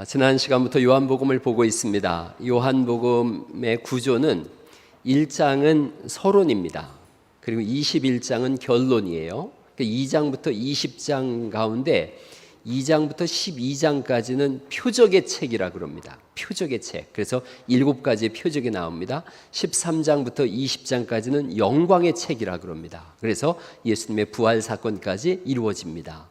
지난 시간부터 요한복음을 보고 있습니다. 요한복음의 구조는 1장은 서론입니다. 그리고 21장은 결론이에요. 2장부터 20장 가운데 2장부터 12장까지는 표적의 책이라 그럽니다. 표적의 책. 그래서 7가지의 표적이 나옵니다. 13장부터 20장까지는 영광의 책이라 그럽니다. 그래서 예수님의 부활 사건까지 이루어집니다.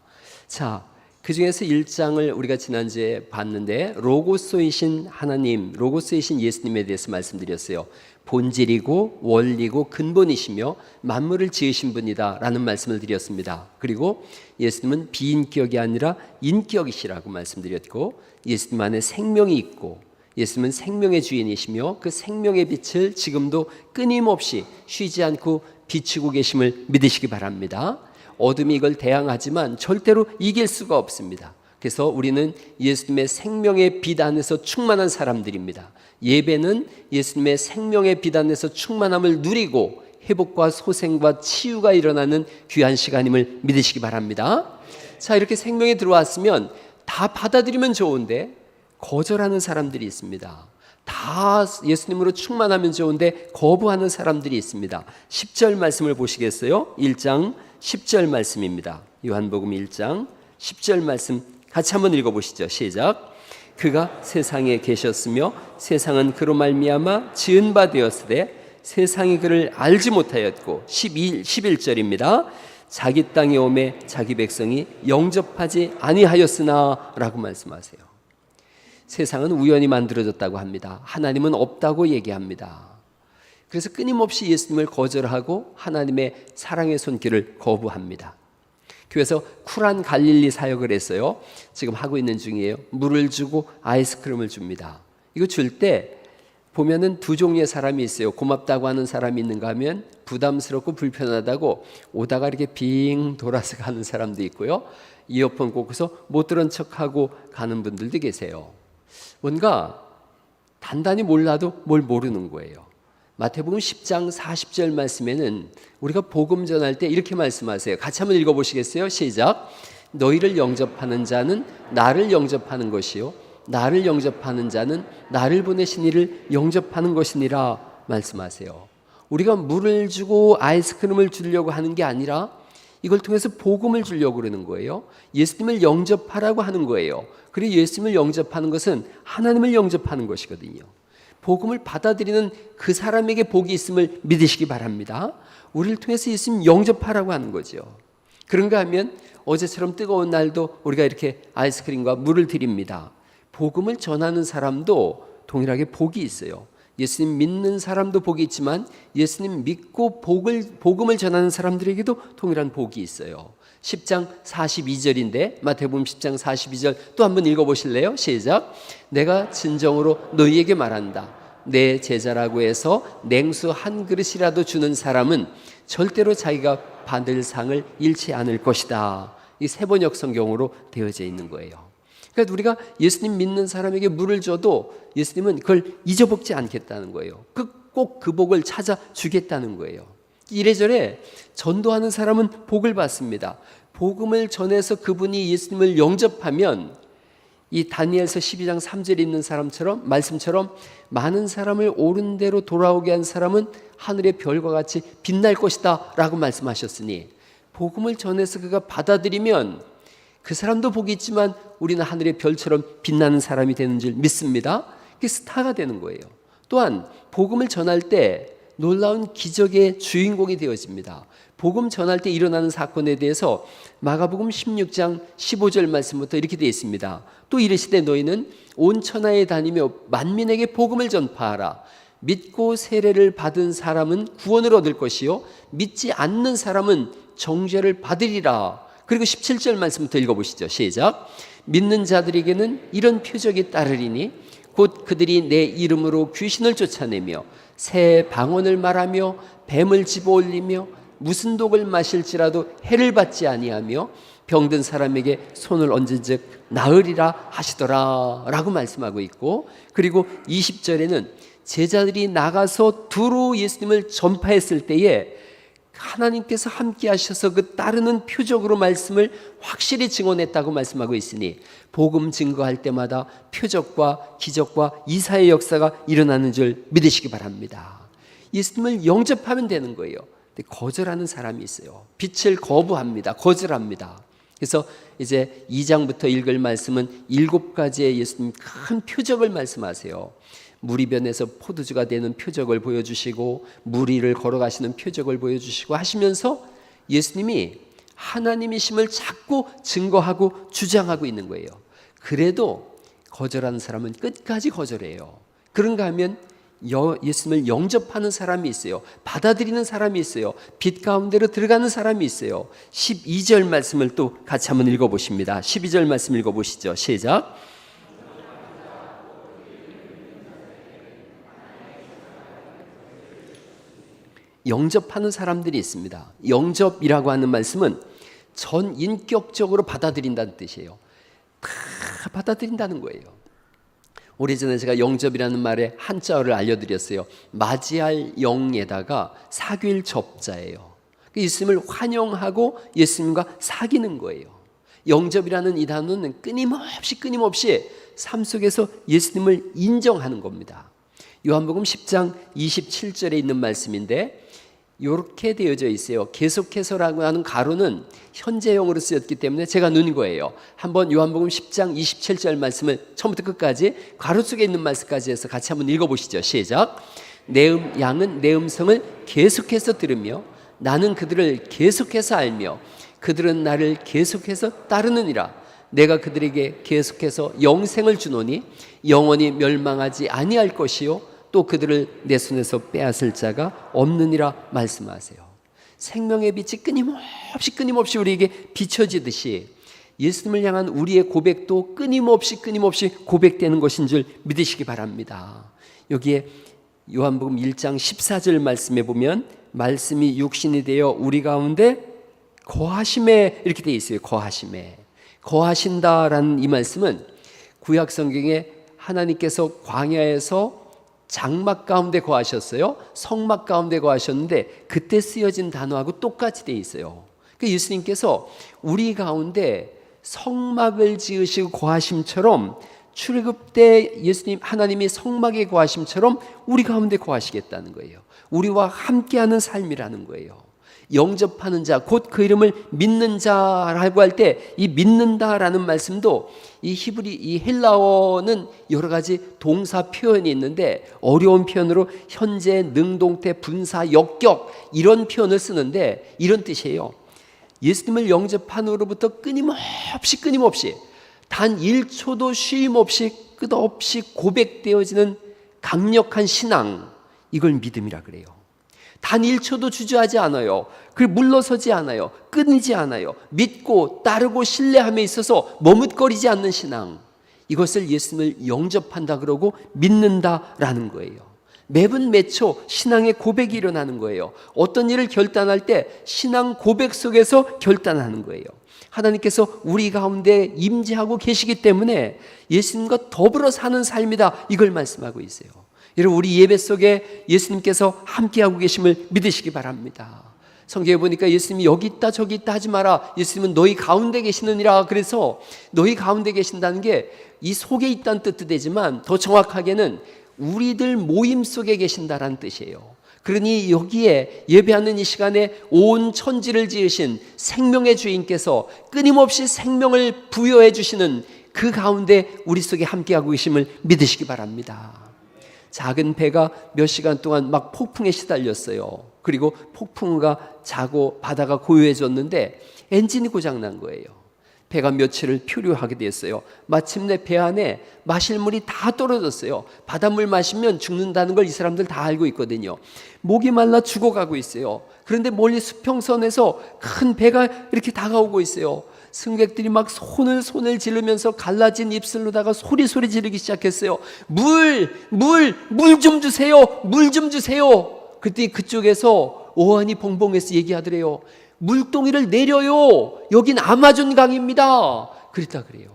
자, 그 중에서 1장을 우리가 지난주에 봤는데 로고스이신 하나님, 로고스이신 예수님에 대해서 말씀드렸어요. 본질이고 원리고 근본이시며 만물을 지으신 분이다 라는 말씀을 드렸습니다. 그리고 예수님은 비인격이 아니라 인격이시라고 말씀드렸고, 예수님 안에 생명이 있고 예수님은 생명의 주인이시며 그 생명의 빛을 지금도 끊임없이 쉬지 않고 비추고 계심을 믿으시기 바랍니다. 어둠이 이걸 대항하지만 절대로 이길 수가 없습니다. 그래서 우리는 예수님의 생명의 빛 안에서 충만한 사람들입니다. 예배는 예수님의 생명의 빛 안에서 충만함을 누리고 회복과 소생과 치유가 일어나는 귀한 시간임을 믿으시기 바랍니다. 자, 이렇게 생명에 들어왔으면 다 받아들이면 좋은데 거절하는 사람들이 있습니다. 다 예수님으로 충만하면 좋은데 거부하는 사람들이 있습니다. 10절 말씀을 보시겠어요? 1장 10절 말씀입니다. 요한복음 1장 10절 말씀 같이 한번 읽어보시죠. 시작. 그가 세상에 계셨으며 세상은 그로 말미암아 지은 바 되었으되 세상이 그를 알지 못하였고 11절입니다. 자기 땅에 오매 자기 백성이 영접하지 아니하였으나 라고 말씀하세요. 세상은 우연히 만들어졌다고 합니다. 하나님은 없다고 얘기합니다. 그래서 끊임없이 예수님을 거절하고 하나님의 사랑의 손길을 거부합니다. 교회에서 쿨한 갈릴리 사역을 했어요. 지금 하고 있는 중이에요. 물을 주고 아이스크림을 줍니다. 이거 줄 때 보면은 두 종류의 사람이 있어요. 고맙다고 하는 사람이 있는가 하면 부담스럽고 불편하다고 오다가 이렇게 빙 돌아서 가는 사람도 있고요. 이어폰 꽂고서 못 들은 척하고 가는 분들도 계세요. 뭔가 단단히 몰라도 뭘 모르는 거예요. 마태복음 10장 40절 말씀에는 우리가 복음 전할 때 이렇게 말씀하세요. 같이 한번 읽어보시겠어요? 시작. 너희를 영접하는 자는 나를 영접하는 것이요 나를 영접하는 자는 나를 보내신 이를 영접하는 것이니라 말씀하세요. 우리가 물을 주고 아이스크림을 주려고 하는 게 아니라 이걸 통해서 복음을 주려고 그러는 거예요. 예수님을 영접하라고 하는 거예요. 그리고 예수님을 영접하는 것은 하나님을 영접하는 것이거든요. 복음을 받아들이는 그 사람에게 복이 있음을 믿으시기 바랍니다. 우리를 통해서 예수님 영접하라고 하는 거죠. 그런가 하면 어제처럼 뜨거운 날도 우리가 이렇게 아이스크림과 물을 드립니다. 복음을 전하는 사람도 동일하게 복이 있어요. 예수님 믿는 사람도 복이 있지만 예수님 믿고 복음을 전하는 사람들에게도 동일한 복이 있어요. 10장 42절인데 마태복음 10장 42절 또 한번 읽어보실래요? 시작. 내가 진정으로 너희에게 말한다. 내 제자라고 해서 냉수 한 그릇이라도 주는 사람은 절대로 자기가 받을 상을 잃지 않을 것이다. 이 세번역 성경으로 되어져 있는 거예요. 그러니까 우리가 예수님 믿는 사람에게 물을 줘도 예수님은 그걸 잊어먹지 않겠다는 거예요. 꼭 그 복을 찾아주겠다는 거예요. 이래저래 전도하는 사람은 복을 받습니다. 복음을 전해서 그분이 예수님을 영접하면 이 다니엘서 12장 3절에 있는 사람처럼 말씀처럼 많은 사람을 옳은 대로 돌아오게 한 사람은 하늘의 별과 같이 빛날 것이다 라고 말씀하셨으니 복음을 전해서 그가 받아들이면 그 사람도 복이 있지만 우리는 하늘의 별처럼 빛나는 사람이 되는 줄 믿습니다. 그게 스타가 되는 거예요. 또한 복음을 전할 때 놀라운 기적의 주인공이 되어집니다. 복음 전할 때 일어나는 사건에 대해서 마가복음 16장 15절 말씀부터 이렇게 되어 있습니다. 또 이르시되 너희는 온 천하에 다니며 만민에게 복음을 전파하라. 믿고 세례를 받은 사람은 구원을 얻을 것이요 믿지 않는 사람은 정죄를 받으리라. 그리고 17절 말씀부터 읽어보시죠. 시작. 믿는 자들에게는 이런 표적이 따르리니 곧 그들이 내 이름으로 귀신을 쫓아내며 새 방언을 말하며 뱀을 집어올리며 무슨 독을 마실지라도 해를 받지 아니하며 병든 사람에게 손을 얹은즉 나으리라 하시더라 라고 말씀하고 있고, 그리고 20절에는 제자들이 나가서 두루 예수님을 전파했을 때에 하나님께서 함께 하셔서 그 따르는 표적으로 말씀을 확실히 증언했다고 말씀하고 있으니 복음 증거할 때마다 표적과 기적과 이사의 역사가 일어나는 줄 믿으시기 바랍니다. 예수님을 영접하면 되는 거예요. 근데 거절하는 사람이 있어요. 빛을 거부합니다. 거절합니다. 그래서 이제 2장부터 읽을 말씀은 7가지의 예수님 큰 표적을 말씀하세요. 무리변에서 포도주가 되는 표적을 보여주시고 물 위를 걸어가시는 표적을 보여주시고 하시면서 예수님이 하나님이심을 자꾸 증거하고 주장하고 있는 거예요. 그래도 거절하는 사람은 끝까지 거절해요. 그런가 하면 예수님을 영접하는 사람이 있어요. 받아들이는 사람이 있어요. 빛 가운데로 들어가는 사람이 있어요. 12절 말씀을 또 같이 한번 읽어보십니다. 12절 말씀 읽어보시죠. 시작. 영접하는 사람들이 있습니다. 영접이라고 하는 말씀은 전 인격적으로 받아들인다는 뜻이에요. 다 받아들인다는 거예요. 오래전에 제가 영접이라는 말의 한자어를 알려드렸어요. 맞이할 영에다가 사귈 접자예요. 예수님을 환영하고 예수님과 사귀는 거예요. 영접이라는 이 단어는 끊임없이 삶 속에서 예수님을 인정하는 겁니다. 요한복음 10장 27절에 있는 말씀인데 이렇게 되어져 있어요. 계속해서라고 하는 가로는 현재형으로 쓰였기 때문에 제가 넣은 거예요. 한번 요한복음 10장 27절 말씀을 처음부터 끝까지 가로 속에 있는 말씀까지 해서 같이 한번 읽어보시죠. 시작. 양은 내 음성을 계속해서 들으며 나는 그들을 계속해서 알며 그들은 나를 계속해서 따르느니라. 내가 그들에게 계속해서 영생을 주노니 영원히 멸망하지 아니할 것이요 또 그들을 내 손에서 빼앗을 자가 없느니라 말씀하세요. 생명의 빛이 끊임없이 우리에게 비춰지듯이 예수님을 향한 우리의 고백도 끊임없이 고백되는 것인 줄 믿으시기 바랍니다. 여기에 요한복음 1장 14절 말씀에 보면 말씀이 육신이 되어 우리 가운데 거하심에 이렇게 되어 있어요. 거하신다라는 이 말씀은 구약 성경에 하나님께서 광야에서 장막 가운데 거하셨어요. 성막 가운데 거하셨는데 그때 쓰여진 단어하고 똑같이 되어 있어요. 그러니까 예수님께서 우리 가운데 성막을 지으시고 거하심처럼 출애굽 때 예수님 하나님이 성막에 거하심처럼 우리 가운데 거하시겠다는 거예요. 우리와 함께하는 삶이라는 거예요. 영접하는 자, 곧 그 이름을 믿는 자라고 할 때 이 믿는다라는 말씀도 이 헬라어는 여러 가지 동사 표현이 있는데 어려운 표현으로 현재, 능동태, 분사, 역격 이런 표현을 쓰는데 이런 뜻이에요. 예수님을 영접한 후로부터 끊임없이 단 1초도 쉼 없이 끝없이 고백되어지는 강력한 신앙, 이걸 믿음이라 그래요. 단 1초도 주저하지 않아요. 물러서지 않아요. 끊이지 않아요. 믿고 따르고 신뢰함에 있어서 머뭇거리지 않는 신앙, 이것을 예수님을 영접한다 그러고 믿는다라는 거예요. 매분 매초 신앙의 고백이 일어나는 거예요. 어떤 일을 결단할 때 신앙 고백 속에서 결단하는 거예요. 하나님께서 우리 가운데 임재하고 계시기 때문에 예수님과 더불어 사는 삶이다, 이걸 말씀하고 있어요. 여러분, 우리 예배 속에 예수님께서 함께하고 계심을 믿으시기 바랍니다. 성경에 보니까 예수님이 여기 있다 저기 있다 하지 마라, 예수님은 너희 가운데 계시느니라. 그래서 너희 가운데 계신다는 게 이 속에 있다는 뜻도 되지만 더 정확하게는 우리들 모임 속에 계신다라는 뜻이에요. 그러니 여기에 예배하는 이 시간에 온 천지를 지으신 생명의 주인께서 끊임없이 생명을 부여해 주시는 그 가운데 우리 속에 함께하고 계심을 믿으시기 바랍니다. 작은 배가 몇 시간 동안 막 폭풍에 시달렸어요. 그리고 폭풍우가 자고 바다가 고요해졌는데 엔진이 고장난 거예요. 배가 며칠을 표류하게 됐어요. 마침내 배 안에 마실 물이 다 떨어졌어요. 바닷물 마시면 죽는다는 걸 이 사람들 다 알고 있거든요. 목이 말라 죽어가고 있어요. 그런데 멀리 수평선에서 큰 배가 이렇게 다가오고 있어요. 승객들이 막 손을 지르면서 갈라진 입술로다가 소리 지르기 시작했어요. 물 좀 주세요. 물 좀 주세요. 그때 그쪽에서 오한이 봉봉해서 얘기하더래요. 물동이를 내려요. 여긴 아마존 강입니다. 그랬다 그래요.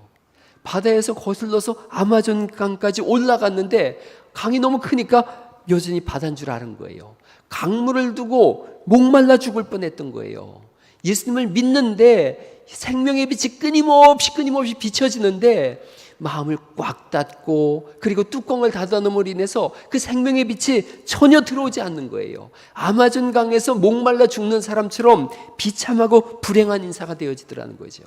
바다에서 거슬러서 아마존 강까지 올라갔는데 강이 너무 크니까 여전히 바다인 줄 아는 거예요. 강물을 두고 목말라 죽을 뻔했던 거예요. 예수님을 믿는데 생명의 빛이 끊임없이 비춰지는데 마음을 꽉 닫고 그리고 뚜껑을 닫아놓음으로 인해서 그 생명의 빛이 전혀 들어오지 않는 거예요. 아마존 강에서 목말라 죽는 사람처럼 비참하고 불행한 인사가 되어지더라는 거죠.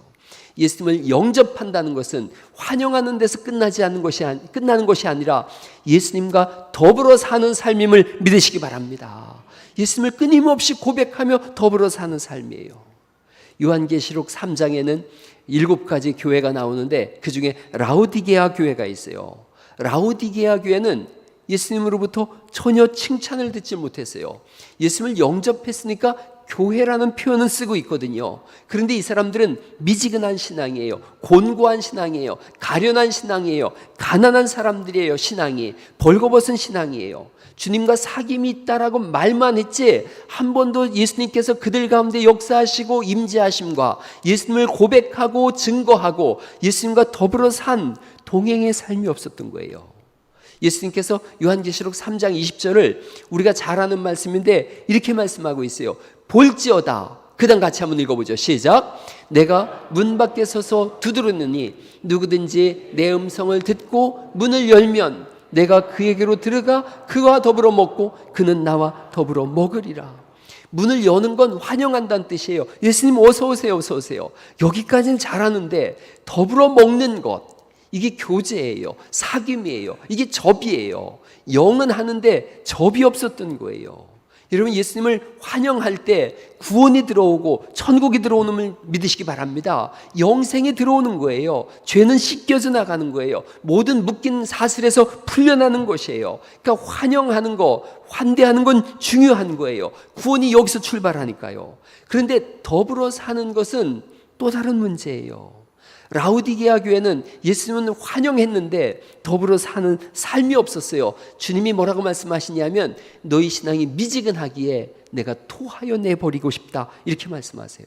예수님을 영접한다는 것은 환영하는 데서 끝나는 것이 아니라 예수님과 더불어 사는 삶임을 믿으시기 바랍니다. 예수님을 끊임없이 고백하며 더불어 사는 삶이에요. 요한계시록 3장에는 7가지 교회가 나오는데 그 중에 라오디게아 교회가 있어요. 라오디게아 교회는 예수님으로부터 전혀 칭찬을 듣지 못했어요. 예수님을 영접했으니까 교회라는 표현은 쓰고 있거든요. 그런데 이 사람들은 미지근한 신앙이에요. 곤고한 신앙이에요. 가련한 신앙이에요. 가난한 사람들이에요. 신앙이 벌거벗은 신앙이에요. 주님과 사귐이 있다라고 말만 했지 한 번도 예수님께서 그들 가운데 역사하시고 임재하심과 예수님을 고백하고 증거하고 예수님과 더불어 산 동행의 삶이 없었던 거예요. 예수님께서 요한계시록 3장 20절을 우리가 잘 아는 말씀인데 이렇게 말씀하고 있어요. 볼지어다. 그 다음 같이 한번 읽어보죠. 시작. 내가 문 밖에 서서 두드리느니 누구든지 내 음성을 듣고 문을 열면 내가 그에게로 들어가 그와 더불어 먹고 그는 나와 더불어 먹으리라. 문을 여는 건 환영한다는 뜻이에요. 예수님 어서 오세요, 어서 오세요. 여기까지는 잘하는데 더불어 먹는 것, 이게 교제예요. 사귐이에요. 이게 접이에요. 영은 하는데 접이 없었던 거예요. 여러분, 예수님을 환영할 때 구원이 들어오고 천국이 들어오는 걸 믿으시기 바랍니다. 영생이 들어오는 거예요. 죄는 씻겨져 나가는 거예요. 모든 묶인 사슬에서 풀려나는 것이에요. 그러니까 환영하는 거, 환대하는 건 중요한 거예요. 구원이 여기서 출발하니까요. 그런데 더불어 사는 것은 또 다른 문제예요. 라오디게아 교회는 예수님은 환영했는데 더불어 사는 삶이 없었어요. 주님이 뭐라고 말씀하시냐면 너희 신앙이 미지근하기에 내가 토하여 내버리고 싶다, 이렇게 말씀하세요.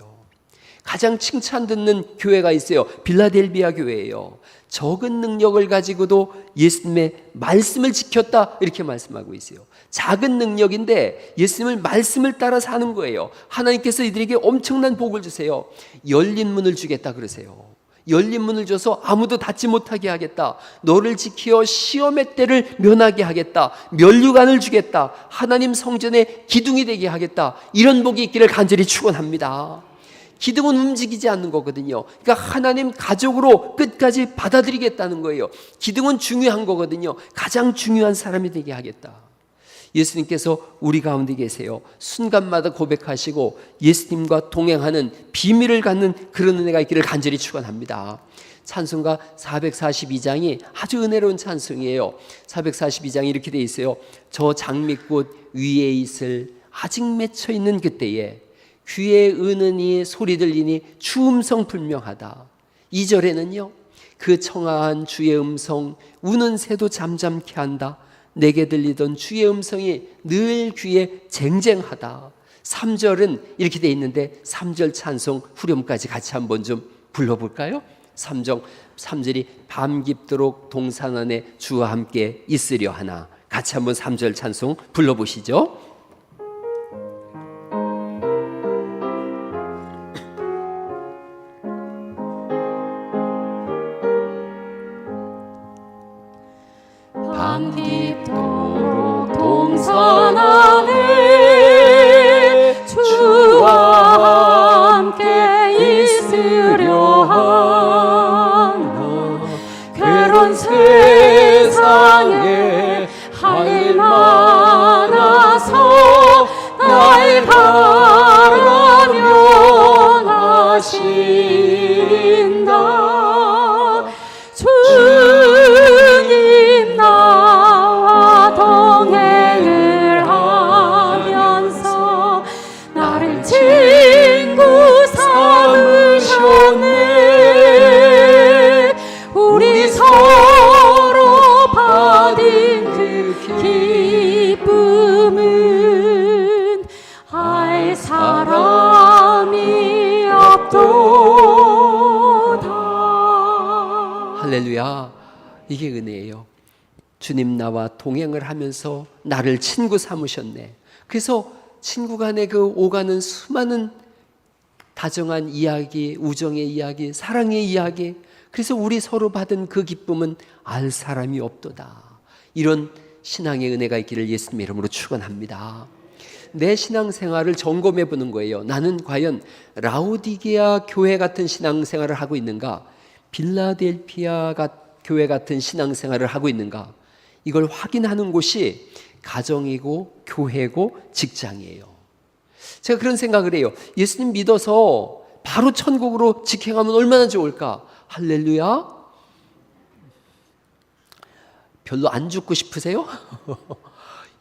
가장 칭찬 듣는 교회가 있어요. 빌라델비아 교회예요. 적은 능력을 가지고도 예수님의 말씀을 지켰다, 이렇게 말씀하고 있어요. 작은 능력인데 예수님을 말씀을 따라 사는 거예요. 하나님께서 이들에게 엄청난 복을 주세요. 열린 문을 주겠다 그러세요. 열린 문을 줘서 아무도 닫지 못하게 하겠다. 너를 지키어 시험의 때를 면하게 하겠다. 면류관을 주겠다. 하나님 성전의 기둥이 되게 하겠다. 이런 복이 있기를 간절히 축원합니다. 기둥은 움직이지 않는 거거든요. 그러니까 하나님 가족으로 끝까지 받아들이겠다는 거예요. 기둥은 중요한 거거든요. 가장 중요한 사람이 되게 하겠다. 예수님께서 우리 가운데 계세요. 순간마다 고백하시고 예수님과 동행하는 비밀을 갖는 그런 은혜가 있기를 간절히 축원합니다. 찬송가 442장이 아주 은혜로운 찬송이에요. 442장이 이렇게 돼 있어요. 저 장미꽃 위에 있을 아직 맺혀 있는 그때에 귀에 은은히 소리 들리니 주 음성 분명하다. 2절에는요. 그 청아한 주의 음성 우는 새도 잠잠케 한다. 내게 들리던 주의 음성이 늘 귀에 쟁쟁하다. 3절은 이렇게 돼 있는데 3절 찬송 후렴까지 같이 한번 좀 불러볼까요? 3절이 밤 깊도록 동산 안에 주와 함께 있으려 하나. 같이 한번 3절 찬송 불러보시죠. 밤 깊도록 동산 안에 주와 함께 있으려 하나. 괴로운 세상에 할 일 많아서 날 바라면 하신다. 주님 나와 동행을 하면서 나를 친구 삼으셨네. 우리 서로 받은 그 기쁨은 알 사람이 없도다. 할렐루야. 이게 은혜예요. 주님 나와 동행을 하면서 나를 친구 삼으셨네. 그래서 친구 간의 그 오가는 수많은 다정한 이야기, 우정의 이야기, 사랑의 이야기, 그래서 우리 서로 받은 그 기쁨은 알 사람이 없도다. 이런 신앙의 은혜가 있기를 예수님 이름으로 축원합니다. 내 신앙생활을 점검해 보는 거예요. 나는 과연 라오디게아 교회 같은 신앙생활을 하고 있는가? 빌라델피아 교회 같은 신앙생활을 하고 있는가? 이걸 확인하는 곳이 가정이고 교회고 직장이에요. 제가 그런 생각을 해요. 예수님 믿어서 바로 천국으로 직행하면 얼마나 좋을까? 할렐루야. 별로 안 죽고 싶으세요?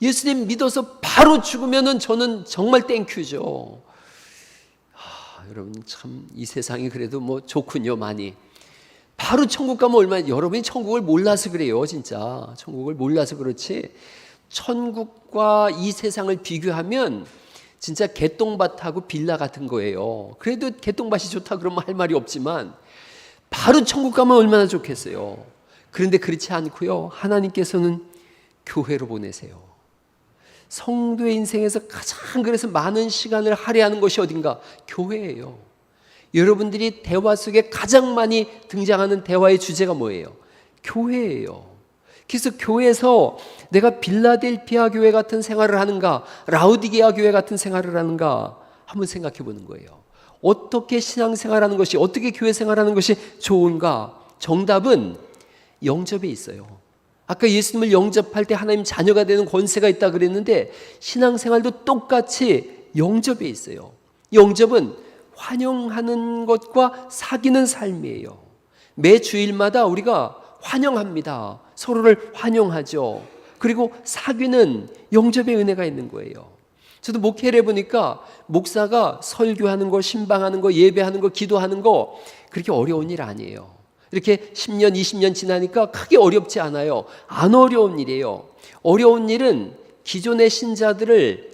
예수님 믿어서 바로 죽으면은 저는 정말 땡큐죠. 여러분 참 이 세상이 그래도 뭐 좋군요, 많이. 바로 천국 가면 얼마나, 여러분이 천국을 몰라서 그래요, 진짜. 천국을 몰라서 그렇지. 천국과 이 세상을 비교하면 진짜 개똥밭하고 빌라 같은 거예요. 그래도 개똥밭이 좋다 그러면 할 말이 없지만 바로 천국 가면 얼마나 좋겠어요. 그런데 그렇지 않고요. 하나님께서는 교회로 보내세요. 성도의 인생에서 가장 그래서 많은 시간을 할애하는 것이 어딘가? 교회예요. 여러분들이 대화 속에 가장 많이 등장하는 대화의 주제가 뭐예요? 교회예요. 그래서 교회에서 내가 빌라델피아 교회 같은 생활을 하는가, 라오디게아 교회 같은 생활을 하는가 한번 생각해 보는 거예요. 어떻게 신앙생활하는 것이, 어떻게 교회 생활하는 것이 좋은가? 정답은 영접에 있어요. 아까 예수님을 영접할 때 하나님 자녀가 되는 권세가 있다 그랬는데 신앙생활도 똑같이 영접에 있어요. 영접은 환영하는 것과 사귀는 삶이에요. 매 주일마다 우리가 환영합니다. 서로를 환영하죠. 그리고 사귀는 영접의 은혜가 있는 거예요. 저도 목회를 해보니까 목사가 설교하는 거, 신방하는 거, 예배하는 거, 기도하는 거 그렇게 어려운 일 아니에요. 이렇게 10년, 20년 지나니까 크게 어렵지 않아요. 안 어려운 일이에요. 어려운 일은 기존의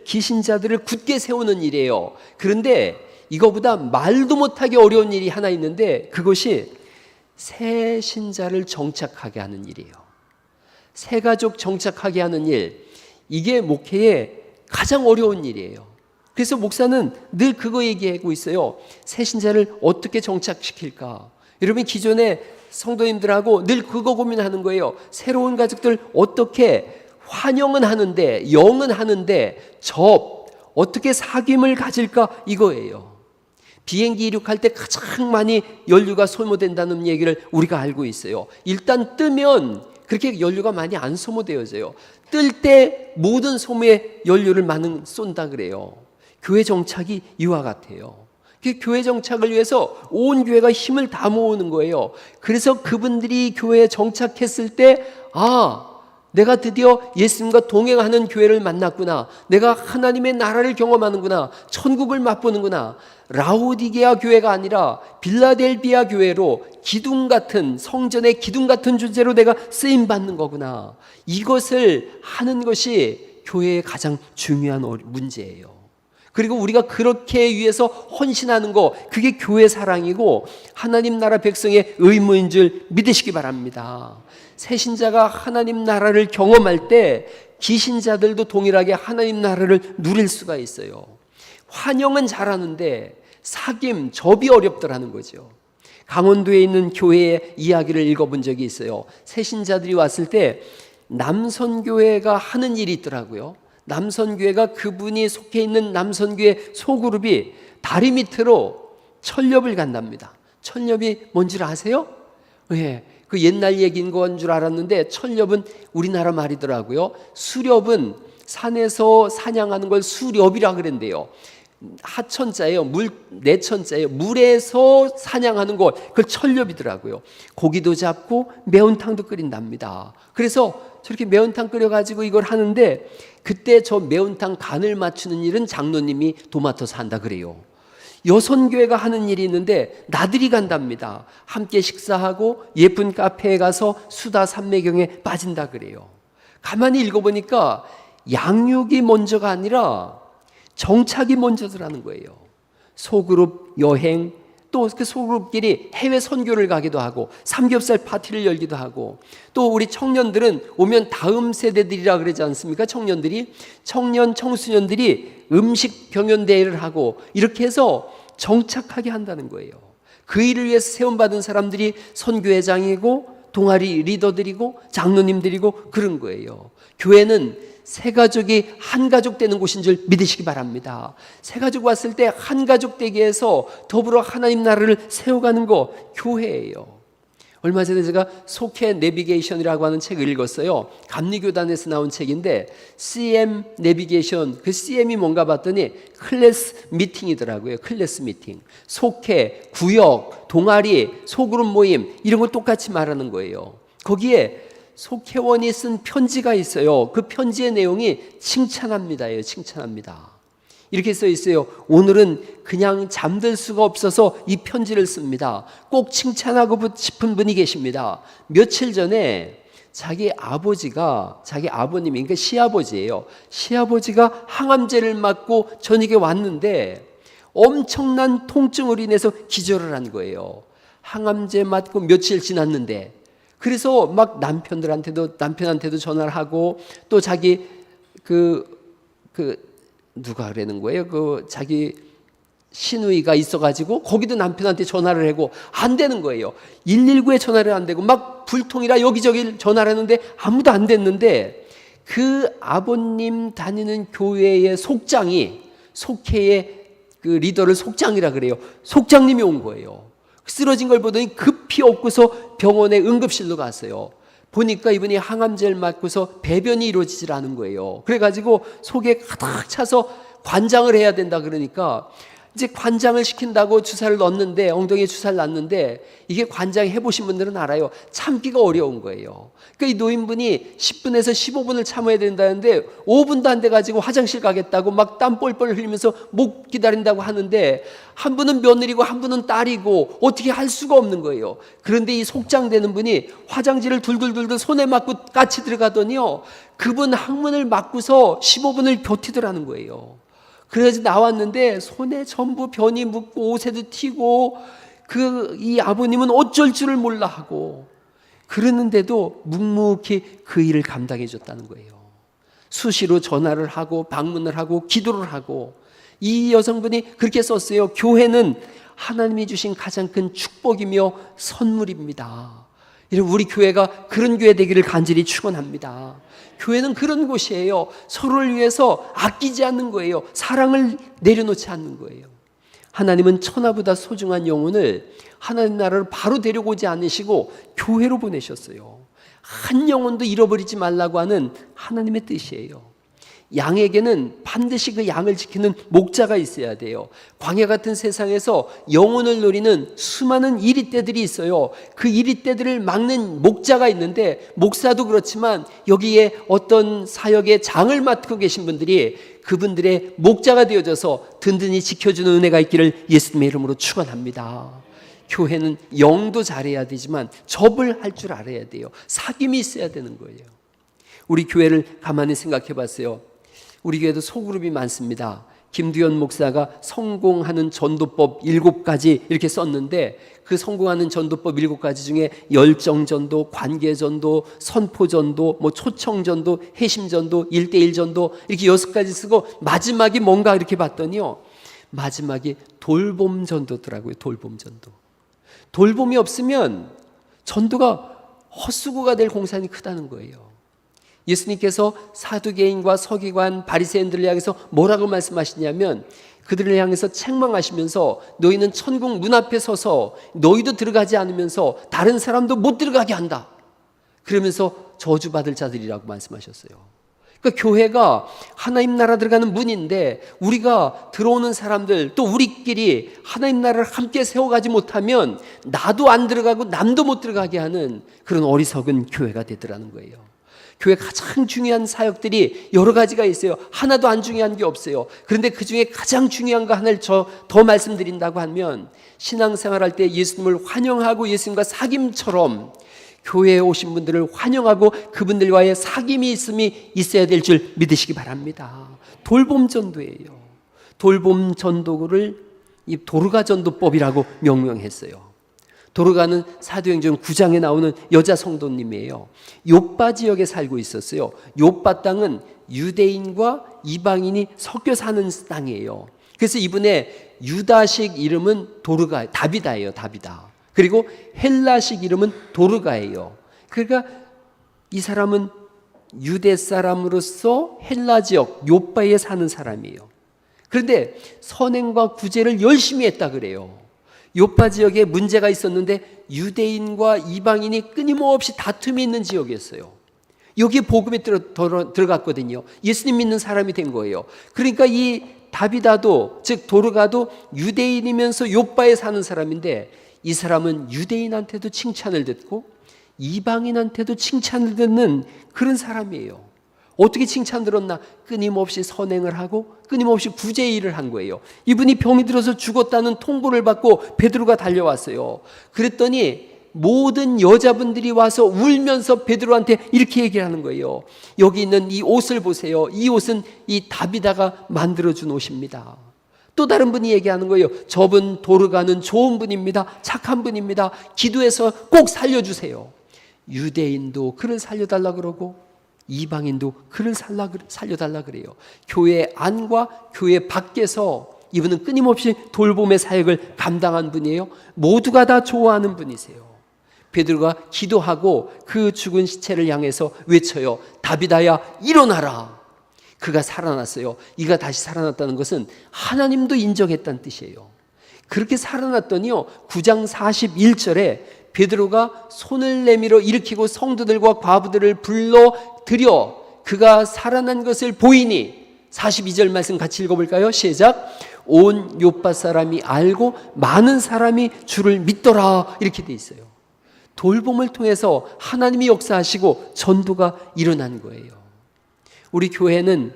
기신자들을 굳게 세우는 일이에요. 그런데 이거보다 말도 못하게 어려운 일이 하나 있는데 그것이 새 신자를 정착하게 하는 일이에요. 새 가족 정착하게 하는 일, 이게 목회의 가장 어려운 일이에요. 그래서 목사는 늘 그거 얘기하고 있어요. 새 신자를 어떻게 정착시킬까? 여러분 기존의 성도님들하고 늘 그거 고민하는 거예요. 새로운 가족들 어떻게 환영은 하는데, 영은 하는데 어떻게 사귐을 가질까? 이거예요. 비행기 이륙할 때 가장 많이 연료가 소모된다는 얘기를 우리가 알고 있어요. 일단 뜨면 그렇게 연료가 많이 안 소모되어져요. 뜰 때 모든 소모의 연료를 많이 쏜다 그래요. 교회 정착이 이와 같아요. 교회 정착을 위해서 온 교회가 힘을 다 모으는 거예요. 그래서 그분들이 교회에 정착했을 때 내가 드디어 예수님과 동행하는 교회를 만났구나. 내가 하나님의 나라를 경험하는구나. 천국을 맛보는구나. 라오디게아 교회가 아니라 빌라델비아 교회로 기둥 같은, 성전의 기둥 같은 존재로 내가 쓰임 받는 거구나. 이것을 하는 것이 교회의 가장 중요한 문제예요. 그리고 우리가 그렇게 위해서 헌신하는 거, 그게 교회 사랑이고 하나님 나라 백성의 의무인 줄 믿으시기 바랍니다. 새신자가 하나님 나라를 경험할 때 기신자들도 동일하게 하나님 나라를 누릴 수가 있어요. 환영은 잘하는데 사귐, 접이 어렵더라는 거죠. 강원도에 있는 교회의 이야기를 읽어본 적이 있어요. 새신자들이 왔을 때 남선교회가 하는 일이 있더라고요. 남선교회가 그분이 속해 있는 남선교회 소그룹이 다리 밑으로 철렵을 간답니다. 철렵이 뭔지 아세요? 네, 그 옛날 얘기인 건 줄 알았는데 철렵은 우리나라 말이더라고요. 수렵은 산에서 사냥하는 걸 수렵이라 그랬는데요. 하천자예요. 내천자예요. 물에서 사냥하는 것, 그걸 철렵이더라고요. 고기도 잡고 매운탕도 끓인답니다. 그래서 저렇게 매운탕 끓여가지고 이걸 하는데 그때 저 매운탕 간을 맞추는 일은 장로님이 도맡아서 한다 그래요. 여선교회가 하는 일이 있는데 나들이 간답니다. 함께 식사하고 예쁜 카페에 가서 수다 산매경에 빠진다 그래요. 가만히 읽어보니까 양육이 먼저가 아니라 정착이 먼저더라는 거예요. 소그룹 여행, 또 그 소그룹끼리 해외 선교를 가기도 하고 삼겹살 파티를 열기도 하고, 또 우리 청년들은 오면 다음 세대들이라 그러지 않습니까? 청소년들이 음식 경연대회를 하고 이렇게 해서 정착하게 한다는 거예요. 그 일을 위해서 세움받은 사람들이 선교회장이고 동아리 리더들이고 장로님들이고 그런 거예요. 교회는 세 가족이 한 가족 되는 곳인 줄 믿으시기 바랍니다. 세 가족 왔을 때 한 가족 되게 해서 더불어 하나님 나라를 세워가는 거 교회예요. 얼마 전에 제가 속해 내비게이션이라고 하는 책을 읽었어요. 감리교단에서 나온 책인데 CM 내비게이션, 그 CM이 뭔가 봤더니 클래스 미팅이더라고요. 클래스 미팅. 속해, 구역, 동아리, 소그룹 모임 이런 거 똑같이 말하는 거예요. 거기에 속회원이 쓴 편지가 있어요. 그 편지의 내용이 칭찬합니다예요. 칭찬합니다. 이렇게 써 있어요. 오늘은 그냥 잠들 수가 없어서 이 편지를 씁니다. 꼭 칭찬하고 싶은 분이 계십니다. 며칠 전에 자기 아버님이, 그러니까 시아버지예요. 시아버지가 항암제를 맞고 저녁에 왔는데 엄청난 통증으로 인해서 기절을 한 거예요. 항암제 맞고 며칠 지났는데, 그래서 막 남편한테도 전화를 하고, 또 자기 누가 그러는 거예요? 자기 시누이가 있어가지고 거기도 남편한테 전화를 하고 안 되는 거예요. 119에 전화를 안 되고 막 불통이라 여기저기 전화를 했는데 아무도 안 됐는데, 그 아버님 다니는 교회의 속장이, 속회의 그 리더를 속장이라 그래요. 속장님이 온 거예요. 쓰러진 걸 보더니 급히 업고서 병원에 응급실로 갔어요. 보니까 이분이 항암제를 맞고서 배변이 이루어지질 않은 거예요. 그래가지고 속에 가득 차서 관장을 해야 된다 그러니까 이제 관장을 시킨다고 주사를 넣었는데, 엉덩이에 주사를 놨는데, 이게 관장 해보신 분들은 알아요. 참기가 어려운 거예요. 그러니까 이 노인분이 10분에서 15분을 참아야 된다는데 5분도 안 돼가지고 화장실 가겠다고 막 땀 뻘뻘 흘리면서 못 기다린다고 하는데, 한 분은 며느리고 한 분은 딸이고 어떻게 할 수가 없는 거예요. 그런데 이 속장되는 분이 화장지를 둘둘둘둘 손에 맞고 까치 들어가더니요, 그분 항문을 맞고서 15분을 버티더라는 거예요. 그래서 나왔는데 손에 전부 변이 묻고 옷에도 튀고, 이 아버님은 어쩔 줄을 몰라 하고, 그러는데도 묵묵히 그 일을 감당해 줬다는 거예요. 수시로 전화를 하고 방문을 하고 기도를 하고. 이 여성분이 그렇게 썼어요. 교회는 하나님이 주신 가장 큰 축복이며 선물입니다. 우리 교회가 그런 교회 되기를 간절히 축원합니다. 교회는 그런 곳이에요. 서로를 위해서 아끼지 않는 거예요. 사랑을 내려놓지 않는 거예요. 하나님은 천하보다 소중한 영혼을 하나님 나라로 바로 데려오지 않으시고 교회로 보내셨어요. 한 영혼도 잃어버리지 말라고 하는 하나님의 뜻이에요. 양에게는 반드시 그 양을 지키는 목자가 있어야 돼요. 광야 같은 세상에서 영혼을 노리는 수많은 이리떼들이 있어요. 그 이리떼들을 막는 목자가 있는데, 목사도 그렇지만 여기에 어떤 사역의 장을 맡고 계신 분들이 그분들의 목자가 되어져서 든든히 지켜주는 은혜가 있기를 예수님의 이름으로 축원합니다. 교회는 영도 잘해야 되지만 접을 할 줄 알아야 돼요. 사귐이 있어야 되는 거예요. 우리 교회를 가만히 생각해 봤어요. 우리 교회도 소그룹이 많습니다. 김두현 목사가 성공하는 전도법 7가지 이렇게 썼는데, 그 성공하는 전도법 7가지 중에 열정전도, 관계전도, 선포전도, 초청전도, 회심전도, 1:1전도 이렇게 6가지 쓰고 마지막이 뭔가 이렇게 봤더니요, 마지막이 돌봄전도더라고요. 돌봄전도. 돌봄이 없으면 전도가 헛수고가 될 공산이 크다는 거예요. 예수님께서 사두개인과 서기관, 바리새인들을 향해서 뭐라고 말씀하시냐면, 그들을 향해서 책망하시면서 너희는 천국 문 앞에 서서 너희도 들어가지 않으면서 다른 사람도 못 들어가게 한다, 그러면서 저주받을 자들이라고 말씀하셨어요. 그러니까 교회가 하나님 나라 들어가는 문인데, 우리가 들어오는 사람들, 또 우리끼리 하나님 나라를 함께 세워가지 못하면 나도 안 들어가고 남도 못 들어가게 하는 그런 어리석은 교회가 되더라는 거예요. 교회 가장 중요한 사역들이 여러 가지가 있어요. 하나도 안 중요한 게 없어요. 그런데 그 중에 가장 중요한 거 하나를 더 말씀드린다고 하면, 신앙생활할 때 예수님을 환영하고 예수님과 사귐처럼 교회에 오신 분들을 환영하고 그분들과의 사귐이 있어야 될 줄 믿으시기 바랍니다. 돌봄전도예요. 돌봄전도를 이 도르가 전도법이라고 명명했어요. 도르가는 사도행전 9장에 나오는 여자 성도님이에요. 요빠 지역에 살고 있었어요. 요빠 땅은 유대인과 이방인이 섞여 사는 땅이에요. 그래서 이분의 유다식 이름은 도르가, 다비다예요. 다비다. 그리고 헬라식 이름은 도르가예요. 그러니까 이 사람은 유대 사람으로서 헬라 지역 요빠에 사는 사람이에요. 그런데 선행과 구제를 열심히 했다 그래요. 요빠 지역에 문제가 있었는데 유대인과 이방인이 끊임없이 다툼이 있는 지역이었어요. 여기에 복음이 들어갔거든요. 예수님 믿는 사람이 된 거예요. 그러니까 이 다비다도, 즉 도르가도 유대인이면서 요빠에 사는 사람인데, 이 사람은 유대인한테도 칭찬을 듣고 이방인한테도 칭찬을 듣는 그런 사람이에요. 어떻게 칭찬 들었나? 끊임없이 선행을 하고 끊임없이 구제 일을 한 거예요. 이분이 병이 들어서 죽었다는 통보를 받고 베드로가 달려왔어요. 그랬더니 모든 여자분들이 와서 울면서 베드로한테 이렇게 얘기를 하는 거예요. 여기 있는 이 옷을 보세요. 이 옷은 이 다비다가 만들어준 옷입니다. 또 다른 분이 얘기하는 거예요. 저분 도르가는 좋은 분입니다. 착한 분입니다. 기도해서 꼭 살려주세요. 유대인도 그를 살려달라 그러고 이방인도 그를 살려달라 그래요. 교회 안과 교회 밖에서 이분은 끊임없이 돌봄의 사역을 감당한 분이에요. 모두가 다 좋아하는 분이세요. 베드로가 기도하고 그 죽은 시체를 향해서 외쳐요. 다비다야 일어나라. 그가 살아났어요. 이가 다시 살아났다는 것은 하나님도 인정했다는 뜻이에요. 그렇게 살아났더니요, 9장 41절에 베드로가 손을 내밀어 일으키고 성도들과 과부들을 불러 들여 그가 살아난 것을 보이니, 42절 말씀 같이 읽어볼까요? 시작. 온 요빠 사람이 알고 많은 사람이 주를 믿더라. 이렇게 돼 있어요. 돌봄을 통해서 하나님이 역사하시고 전도가 일어난 거예요. 우리 교회는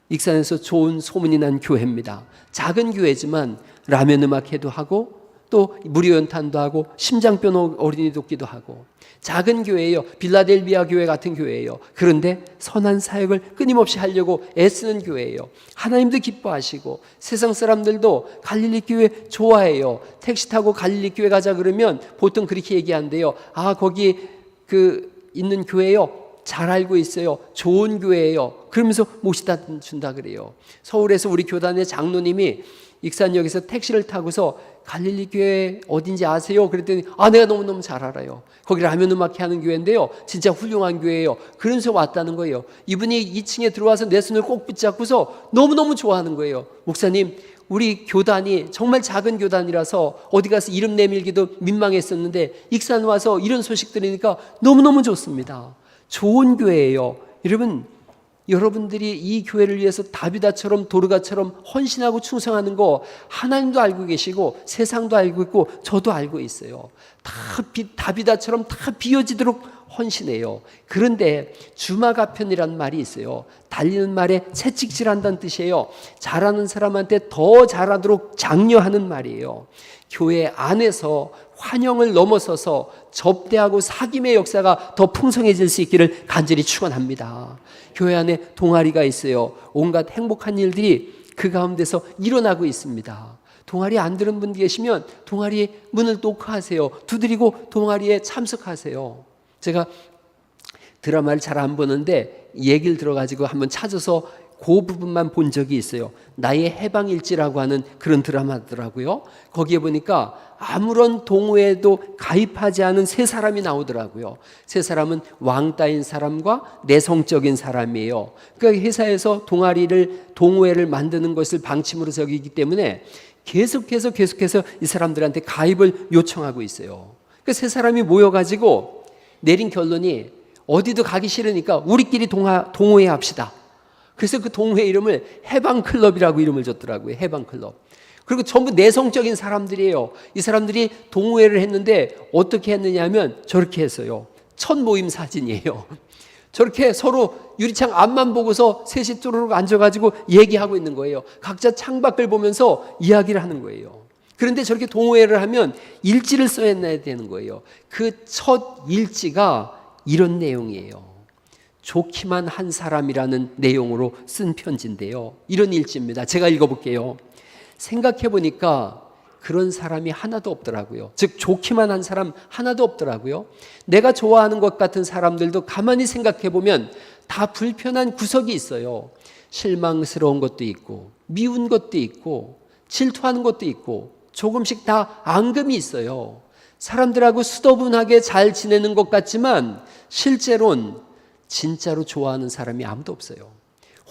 익산에서 좋은 소문이 난 교회입니다. 작은 교회지만 라면 음악회도 하고 또 무료 연탄도 하고 심장병 어린이 돕기도 하고, 작은 교회예요. 빌라델비아 교회 같은 교회예요. 그런데 선한 사역을 끊임없이 하려고 애쓰는 교회예요. 하나님도 기뻐하시고 세상 사람들도 갈릴리 교회 좋아해요. 택시 타고 갈릴리 교회 가자 그러면 보통 그렇게 얘기한대요. 아, 거기 있는 교회요, 잘 알고 있어요. 좋은 교회예요. 그러면서 모시다 준다 그래요. 서울에서 우리 교단의 장로님이 익산역에서 택시를 타고서 갈릴리 교회 어딘지 아세요? 그랬더니 내가 너무너무 잘 알아요. 거기 라면 음악회 하는 교회인데요, 진짜 훌륭한 교회예요. 그러면서 왔다는 거예요. 이분이 2층에 들어와서 내 손을 꼭 붙잡고서 너무너무 좋아하는 거예요. 목사님, 우리 교단이 정말 작은 교단이라서 어디 가서 이름 내밀기도 민망했었는데 익산 와서 이런 소식 들으니까 너무너무 좋습니다. 좋은 교회예요. 여러분들이 이 교회를 위해서 다비다처럼 도르가처럼 헌신하고 충성하는 거 하나님도 알고 계시고 세상도 알고 있고 저도 알고 있어요. 다비다처럼 다 비워지도록 헌신해요. 그런데 주마가편이라는 말이 있어요. 달리는 말에 채찍질한다는 뜻이에요. 잘하는 사람한테 더 잘하도록 장려하는 말이에요. 교회 안에서 환영을 넘어서서 접대하고 사귐의 역사가 더 풍성해질 수 있기를 간절히 축원합니다. 교회 안에 동아리가 있어요. 온갖 행복한 일들이 그 가운데서 일어나고 있습니다. 동아리 안 들은 분 계시면 동아리 문을 노크하세요. 두드리고 동아리에 참석하세요. 제가 드라마를 잘 안 보는데 얘기를 들어가지고 한번 찾아서 그 부분만 본 적이 있어요. 나의 해방일지라고 하는 그런 드라마더라고요. 거기에 보니까 아무런 동호회에도 가입하지 않은 세 사람이 나오더라고요. 세 사람은 왕따인 사람과 내성적인 사람이에요. 그러니까 회사에서 동호회를 만드는 것을 방침으로 여기기 때문에 계속해서 이 사람들한테 가입을 요청하고 있어요. 그 세 사람이 모여가지고 내린 결론이 어디도 가기 싫으니까 우리끼리 동호회 합시다. 그래서 그 동호회 이름을 해방클럽이라고 이름을 줬더라고요. 해방클럽. 그리고 전부 내성적인 사람들이에요. 이 사람들이 동호회를 했는데 어떻게 했느냐면 저렇게 했어요. 첫 모임 사진이에요. 저렇게 서로 유리창 앞만 보고서 셋이 뚜루룩 앉아가지고 얘기하고 있는 거예요. 각자 창밖을 보면서 이야기를 하는 거예요. 그런데 저렇게 동호회를 하면 일지를 써야 되는 거예요. 그 첫 일지가 이런 내용이에요. 좋기만 한 사람이라는 내용으로 쓴 편지인데요, 이런 일지입니다. 제가 읽어볼게요. 생각해보니까 그런 사람이 하나도 없더라고요. 즉 좋기만 한 사람 하나도 없더라고요. 내가 좋아하는 것 같은 사람들도 가만히 생각해 보면 다 불편한 구석이 있어요. 실망스러운 것도 있고 미운 것도 있고 질투하는 것도 있고 조금씩 다 앙금이 있어요. 사람들하고 수더분하게 잘 지내는 것 같지만 실제로는 진짜로 좋아하는 사람이 아무도 없어요.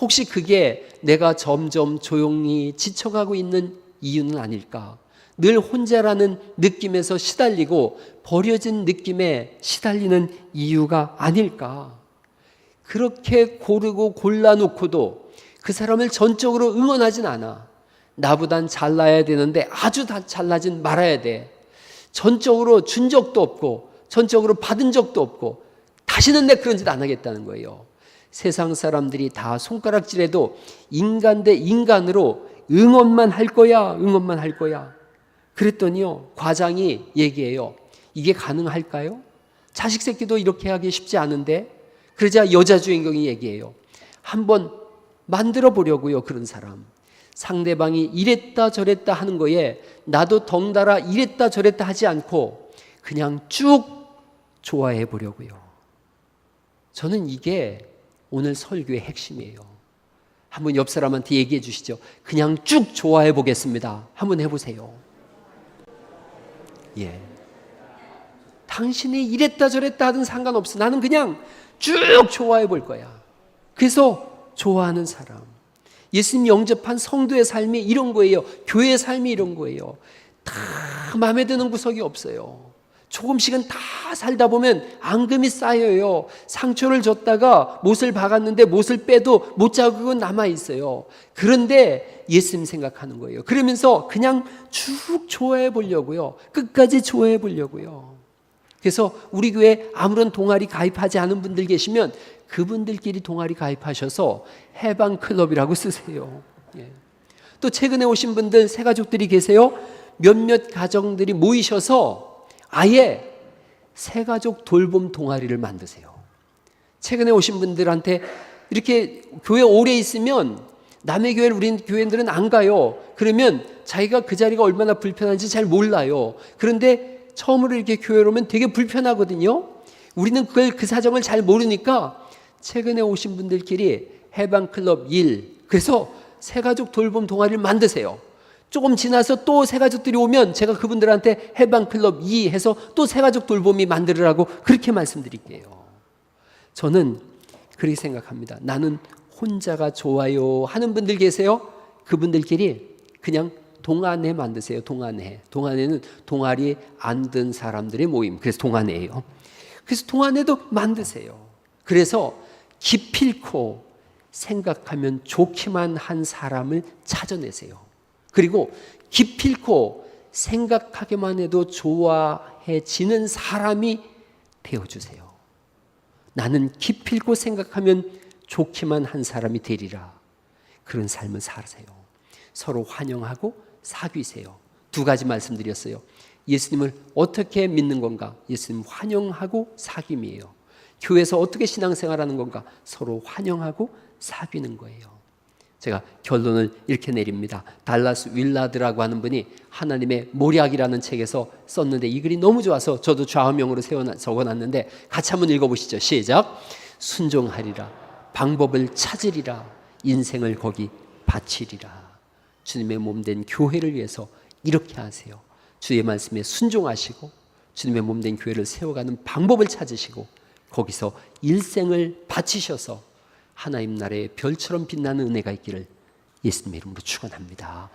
혹시 그게 내가 점점 조용히 지쳐가고 있는 이유는 아닐까? 늘 혼자라는 느낌에서 시달리고 버려진 느낌에 시달리는 이유가 아닐까? 그렇게 고르고 골라놓고도 그 사람을 전적으로 응원하진 않아. 나보단 잘나야 되는데 아주 다 잘나진 말아야 돼. 전적으로 준 적도 없고 전적으로 받은 적도 없고 다시는 내 그런 짓 안 하겠다는 거예요. 세상 사람들이 다 손가락질해도 인간 대 인간으로 응원만 할 거야, 응원만 할 거야. 그랬더니요, 과장이 얘기해요. 이게 가능할까요? 자식 새끼도 이렇게 하기 쉽지 않은데. 그러자 여자 주인공이 얘기해요. 한번 만들어 보려고요, 그런 사람. 상대방이 이랬다 저랬다 하는 거에 나도 덩달아 이랬다 저랬다 하지 않고 그냥 쭉 좋아해 보려고요. 저는 이게 오늘 설교의 핵심이에요. 한번 옆 사람한테 얘기해 주시죠. 그냥 쭉 좋아해 보겠습니다. 한번 해보세요. 예. 당신이 이랬다 저랬다 하든 상관없어. 나는 그냥 쭉 좋아해 볼 거야. 그래서 좋아하는 사람. 예수님 영접한 성도의 삶이 이런 거예요. 교회의 삶이 이런 거예요. 다 마음에 드는 구석이 없어요. 조금씩은 다 살다 보면 앙금이 쌓여요. 상처를 줬다가 못을 박았는데 못을 빼도 못자국은 남아있어요. 그런데 예수님 생각하는 거예요. 그러면서 그냥 쭉 좋아해 보려고요. 끝까지 좋아해 보려고요. 그래서 우리 교회에 아무런 동아리 가입하지 않은 분들 계시면 그분들끼리 동아리 가입하셔서 해방클럽이라고 쓰세요. 예. 또 최근에 오신 분들 새가족들이 계세요. 몇몇 가정들이 모이셔서 아예 새가족 돌봄 동아리를 만드세요. 최근에 오신 분들한테 이렇게 교회 오래 있으면 남의 교회를 우리 교회들은 안 가요. 그러면 자기가 그 자리가 얼마나 불편한지 잘 몰라요. 그런데 처음으로 이렇게 교회로 오면 되게 불편하거든요. 우리는 그 사정을 잘 모르니까 최근에 오신 분들끼리 해방클럽 1, 그래서 새가족 돌봄 동아리를 만드세요. 조금 지나서 또 새가족들이 오면 제가 그분들한테 해방클럽 2 해서 또 새가족 돌봄이 만들으라고 그렇게 말씀드릴게요. 저는 그렇게 생각합니다. 나는 혼자가 좋아요 하는 분들 계세요? 그분들끼리 그냥 동아회 만드세요. 동아회. 동아회는 동아리 안 든 사람들의 모임. 그래서 동아회예요. 그래서 동아회도 만드세요. 그래서 기필코 생각하면 좋기만 한 사람을 찾아내세요. 그리고 기필코 생각하기만 해도 좋아해지는 사람이 되어주세요. 나는 기필코 생각하면 좋기만 한 사람이 되리라. 그런 삶을 살으세요. 서로 환영하고 사귀세요. 두 가지 말씀드렸어요. 예수님을 어떻게 믿는 건가? 예수님 환영하고 사귐이에요. 교회에서 어떻게 신앙생활하는 건가? 서로 환영하고 사귀는 거예요. 제가 결론을 이렇게 내립니다. 달라스 윌라드라고 하는 분이 하나님의 모략이라는 책에서 썼는데 이 글이 너무 좋아서 저도 좌우명으로 적어놨는데 같이 한번 읽어보시죠. 시작. 순종하리라. 방법을 찾으리라. 인생을 거기 바치리라. 주님의 몸된 교회를 위해서 이렇게 하세요. 주의 말씀에 순종하시고 주님의 몸된 교회를 세워가는 방법을 찾으시고 거기서 일생을 바치셔서 하나님 나라의 별처럼 빛나는 은혜가 있기를 예수님의 이름으로 축원합니다.